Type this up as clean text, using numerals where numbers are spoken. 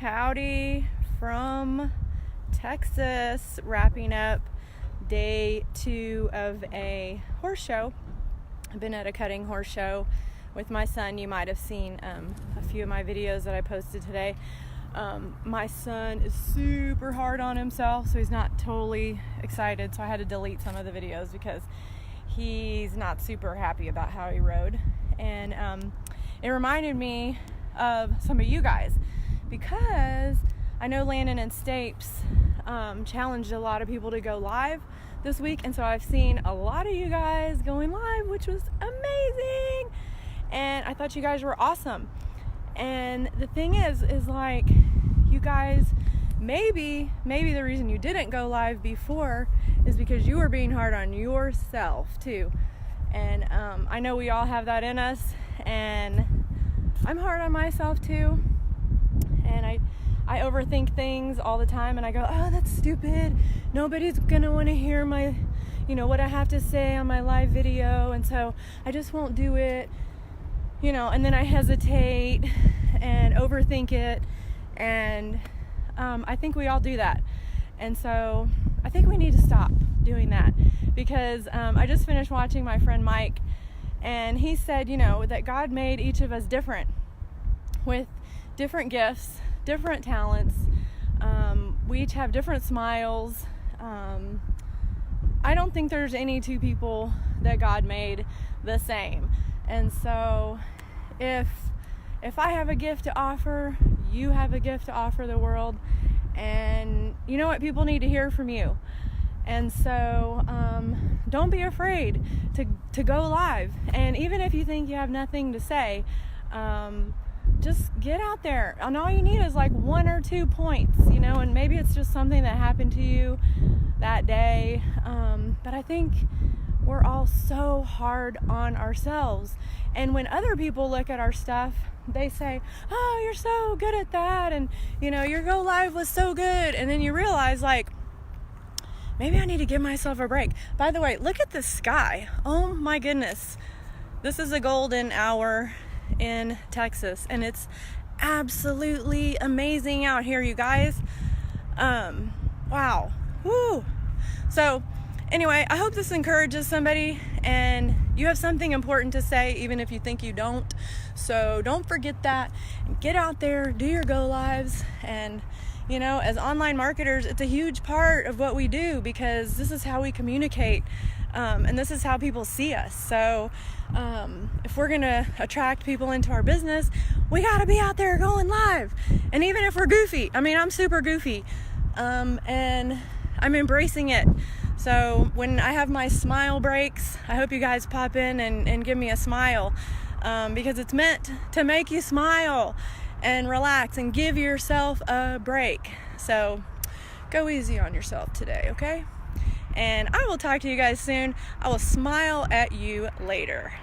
Howdy from Texas, wrapping up day 2 of a horse show. I've been at a cutting horse show with my son. You might have seen a few of my videos that I posted today. My son is super hard on himself, so he's not totally excited, so I had to delete some of the videos because he's not super happy about how he rode. And it reminded me of some of you guys, because I know Landon and Stapes challenged a lot of people to go live this week, and so I've seen a lot of you guys going live, which was amazing, and I thought you guys were awesome. And the thing is like, you guys, maybe the reason you didn't go live before is because you were being hard on yourself too. And I know we all have that in us, and I'm hard on myself too, and I overthink things all the time, and I go, oh, that's stupid, nobody's gonna want to hear my, what I have to say on my live video, and so I just won't do it, and then I hesitate and overthink it, and I think we all do that. And so I think we need to stop doing that, because I just finished watching my friend Mike, and he said, that God made each of us different, with different gifts, different talents. We each have different smiles. I don't think there's any two people that God made the same. And so if I have a gift to offer, you have a gift to offer the world, and you know what, people need to hear from you. And so don't be afraid to go live. And even if you think you have nothing to say, just get out there. And all you need is like 1 or 2 points, and maybe it's just something that happened to you that day. But I think we're all so hard on ourselves. And when other people look at our stuff, they say, oh, you're so good at that, and your go live was so good. And then you realize, like, maybe I need to give myself a break. By the way, look at the sky. Oh my goodness. This is a golden hour in Texas, and it's absolutely amazing out here, you guys. Wow. Woo. So anyway, I hope this encourages somebody, and you have something important to say, even if you think you don't. So don't forget that, and get out there, do your go lives. And as online marketers, it's a huge part of what we do, because this is how we communicate, and this is how people see us. So if we're gonna attract people into our business, we gotta be out there going live. And even if we're goofy, I'm super goofy, and I'm embracing it. So when I have my smile breaks, I hope you guys pop in and give me a smile, because it's meant to make you smile and relax and give yourself a break. So go easy on yourself today, okay? And I will talk to you guys soon. I will smile at you later.